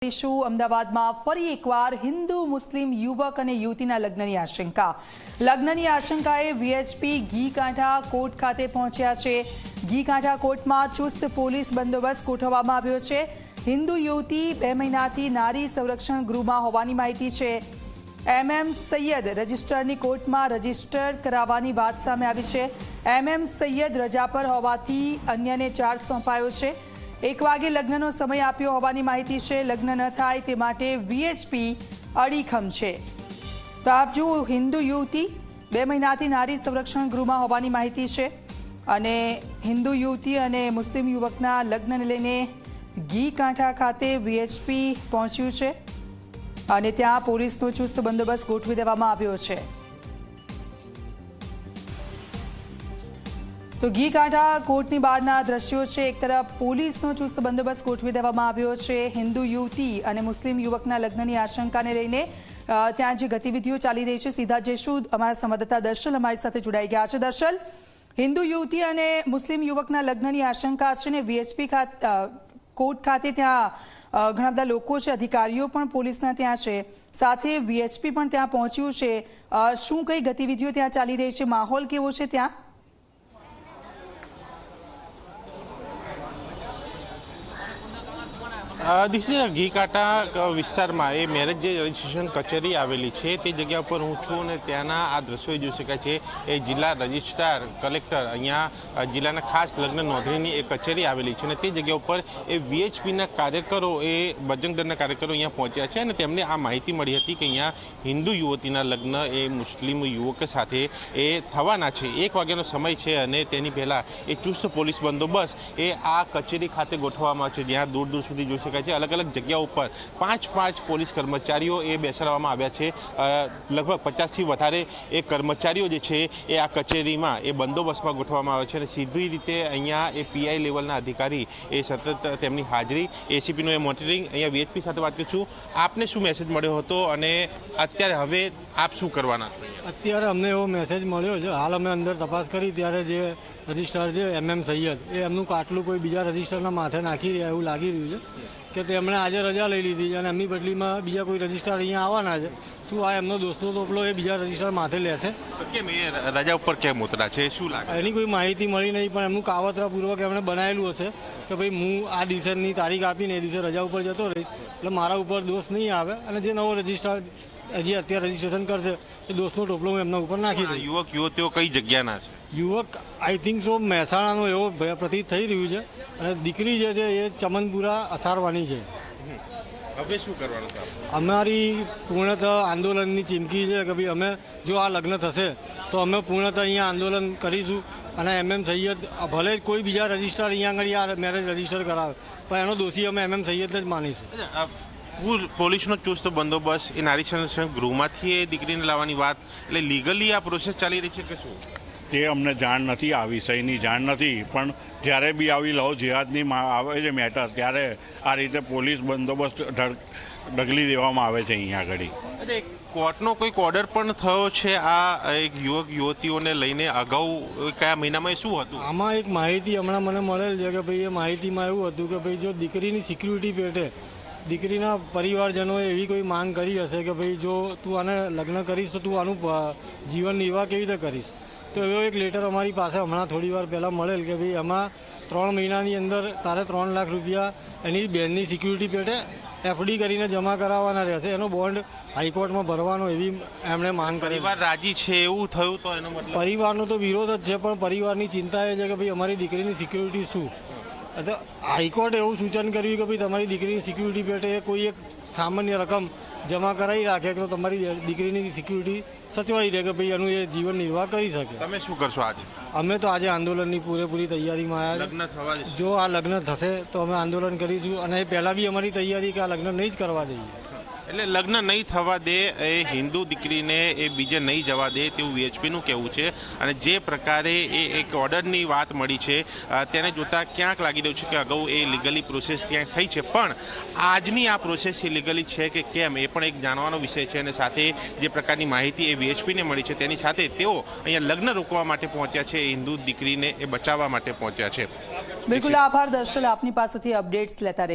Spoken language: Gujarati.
અમદાવાદમાં ફરી એકવાર હિન્દુ મુસ્લિમ યુવક અને યુવતીના લગ્નની આશંકાએ વીએચપી ઘીકાંઠા કોર્ટ ખાતે પહોંચ્યા છે। ઘીકાંઠા કોર્ટમાં ચુસ્ત પોલીસ બંદોબસ્ત ગોઠવવામાં આવ્યો છે। હિન્દુ યુવતી 2 મહિનાથી નારી સંરક્ષણ ગૃહમાં હોવાની માહિતી છે। MM સૈયદ રજિસ્ટરની કોર્ટમાં રજિસ્ટર કરાવવાની વાત સામે આવી છે। MM સૈયદ રજા પર હોવાથી અન્યને ચાર્જ સોંપાયો છે। 1 વાગે લગ્નનો સમય આપ્યો હોવાની માહિતી છે। લગ્ન ન થાય તે માટે વીએચપી અડીખમ છે। તો આપ જુઓ, હિન્દુ યુવતી 2 મહિનાથી નારી સંરક્ષણ ગૃહમાં હોવાની માહિતી છે અને હિન્દુ યુવતી અને મુસ્લિમ યુવકના લગ્નને લઈને ઘીકાંઠા ખાતે વીએચપી પહોંચ્યું છે અને ત્યાં પોલીસનો ચુસ્ત બંદોબસ્ત ગોઠવી દેવામાં આવ્યો છે। તો ઘીકાંઠા કોર્ટની બહારના દ્રશ્યો છે। એક તરફ પોલીસનો ચુસ્ત બંદોબસ્ત ગોઠવી દેવામાં આવ્યો છે। હિન્દુ યુવતી અને મુસ્લિમ યુવકના લગ્નની આશંકાને લઈને ત્યાં જે ગતિવિધિઓ ચાલી રહી છે, સીધા જઈશું। અમારા સંવાદદાતા દર્શલ અમારી સાથે જોડાઈ ગયા છે। દર્શલ, હિન્દુ યુવતી અને મુસ્લિમ યુવકના લગ્નની આશંકા છે ને વીએચપી કોર્ટ ખાતે ત્યાં ઘણા બધા લોકો છે, અધિકારીઓ પણ પોલીસના ત્યાં છે, સાથે વીએચપી પણ ત્યાં પહોંચ્યું છે। શું કઈ ગતિવિધિઓ ત્યાં ચાલી રહી છે, માહોલ કેવો છે ત્યાં? ઘીકાંઠા વિસ્તારમાં એ મેરેજ રજિસ્ટ્રેશન કચેરી આવેલી છે તે જગ્યા પર હું છું અને ત્યાંના આ દ્રશ્યો જોઈ શકાય છે। એ જિલ્લા રજિસ્ટ્રાર કલેક્ટર અહીંયા જિલ્લાના ખાસ લગ્ન નોંધણીની એક કચેરી આવેલી છે અને તે જગ્યા ઉપર એ વીએચપીના કાર્યકરો, એ બજરંગ દળના કાર્યકરો અહીંયા પહોંચ્યા છે અને તેમને આ માહિતી મળી હતી કે અહીંયા હિન્દુ યુવતીના લગ્ન એ મુસ્લિમ યુવક સાથે એ થવાના છે। 1 વાગ્યાનો સમય છે અને તેની પહેલાં એ ચુસ્ત પોલીસ બંદોબસ્ત એ આ કચેરી ખાતે ગોઠવવામાં છે, જ્યાં દૂર દૂર સુધી જોઈ શકાય છે। અલગ અલગ જગ્યાઓ ઉપર 5 પોલીસ કર્મચારીઓ એ બેસાડવામાં આવ્યા છે। લગભગ 50થી વધારે એ કર્મચારીઓ જે છે એ આ કચેરીમાં એ બંદોબસ્તમાં ગોઠવવામાં આવે છે અને સીધી રીતે અહીંયા એ પીઆઈ લેવલના અધિકારી એ સતત તેમની હાજરી, એસીપીનું એ મોનિટરિંગ। અહીંયા વીએચપી સાથે વાત કરીશું। આપને શું મેસેજ મળ્યો હતો અને અત્યારે હવે આપ શું કરવાના છો? અત્યારે અમને એવો મેસેજ મળ્યો છે, હાલ અમે અંદર તપાસ કરી ત્યારે જે રજિસ્ટ્રાર છે MM સૈયદ, એ એમનું કાટલું કોઈ બીજા રજિસ્ટરના માથે નાખી રહ્યા એવું લાગી રહ્યું છે કે તેમણે આજે રજા લઈ લીધી છે અને એમની બદલીમાં બીજા કોઈ રજિસ્ટ્રાર અહીંયા આવવાના છે। શું આ એમનો દોસ્તનો ટોપલો એ બીજા રજિસ્ટ્રાર માથે લેશે? કેમ એ રજા ઉપર કેમ ઉતરા છે, શું લાગે? એની કોઈ માહિતી મળી નહીં, પણ એમનું કાવતરાપૂર્વક એમણે બનાવેલું હશે કે ભાઈ હું આ દિવસની તારીખ આપીને એ દિવસે રજા ઉપર જતો રહીશ એટલે મારા ઉપર દોષ નહીં આવે અને જે નવો રજિસ્ટ્રાર હજી અત્યારે રજીસ્ટ્રેશન કરશે એ દોસ્તનો ટોપલો હું એમના ઉપર નાખી દઈશ। યુવક યુવતીઓ કઈ જગ્યાના છે? યુવક આઈ થિંક સો મહેસાણાનો એવો પ્રતીત થઈ રહ્યું છે અને દીકરી જે છે એ ચમનપુરા અસારવાની છે। હવે શું કરવાનું છે? અમારી પૂર્ણતઃ આંદોલનની ચીમકી છે કે ભાઈ અમે જો આ લગ્ન થશે તો અમે પૂર્ણતઃ અહીંયા આંદોલન કરીશું અને MM સૈયદ ભલે કોઈ બીજા રજિસ્ટ્રાર અહીંયા આગળ આ મેરેજ રજિસ્ટર કરાવે પણ એનો દોષી અમે MM સૈયદને જ માનીશું। પોલીસનો ચુસ્ત બંદોબસ્ત એ નારી સંરક્ષણ ગૃહમાંથી એ દીકરીને લાવવાની વાત, એટલે લીગલી આ પ્રોસેસ ચાલી રહી છે કે શું? તે અમને જાણ નથી, આ વિષયની જાણ નથી, પણ જ્યારે બી આવી લવ જિહાદની આવે છે મેટર ત્યારે આ રીતે પોલીસ બંદોબસ્ત ઢગલી દેવામાં આવે છે અહીંયા આગળ। કોર્ટનો કોઈક ઓર્ડર પણ થયો છે આ એક યુવક યુવતીઓને લઈને? અગાઉ કયા મહિનામાં શું હતું આમાં? એક માહિતી હમણાં મને મળેલ છે કે ભાઈ એ માહિતીમાં એવું હતું કે ભાઈ જો દીકરીની સિક્યુરિટી પેટે દીકરીના પરિવારજનોએ એવી કોઈ માંગ કરી હશે કે ભાઈ જો તું આને લગ્ન કરીશ તો તું આનું જીવન નિર્વાહ કેવી રીતે કરીશ, તો એવો એક લેટર અમારી પાસે હમણાં થોડી વાર પહેલાં મળેલ કે ભાઈ આમાં 3 મહિનાની અંદર તારે 3 લાખ રૂપિયા એની બહેનની સિક્યુરિટી પેટે FD કરીને જમા કરાવવાના રહેશે, એનો બોન્ડ હાઈકોર્ટમાં ભરવાનો એવી એમણે માંગ કરી। પરિવાર રાજી છે એવું થયું તો એનો મતલબ? પરિવારનો તો વિરોધ જ છે, પણ પરિવારની ચિંતા એ છે કે ભાઈ અમારી દીકરીની સિક્યુરિટી શું। તો હાઈકોર્ટે એવું સૂચન કર્યું કે ભાઈ તમારી દીકરીની સિક્યુરિટી પેટે કોઈ એક સામાન્ય રકમ જમા કરાવી રાખે તો તમારી દીકરીની સિક્યુરિટી સચવાઈ રહે કે ભાઈ એનું એ જીવન નિર્વાહ કરી શકે। તમે શું કરશો આજે? અમે તો આજે આંદોલનની પૂરેપૂરી તૈયારીમાં આવ્યા છે। જો આ લગ્ન થશે તો અમે આંદોલન કરીશું અને પહેલાં બી અમારી તૈયારી કે આ લગ્ન નહીં જ કરવા દઈએ। એટલે લગ્ન નહીં થવા દે, એ હિન્દુ દીકરીને એ બીજે નહીં જવા દે તેવું વીએચપીનું કહેવું છે અને જે પ્રકારે એ એક ઓર્ડરની વાત મળી છે તેને જોતાં ક્યાંક લાગી રહ્યું છે કે અગાઉ એ લીગલી પ્રોસેસ ક્યાંક થઈ છે, પણ આજની આ પ્રોસેસ એ લીગલી છે કે કેમ એ પણ એક જાણવાનો વિષય છે અને સાથે જે પ્રકારની માહિતી એ વીએચપીને મળી છે તેની સાથે તેઓ અહીંયા લગ્ન રોકવા માટે પહોંચ્યા છે, હિન્દુ દીકરીને એ બચાવવા માટે પહોંચ્યા છે। બિલકુલ આભાર દર્શલ, આપની પાસેથી અપડેટ્સ લેતા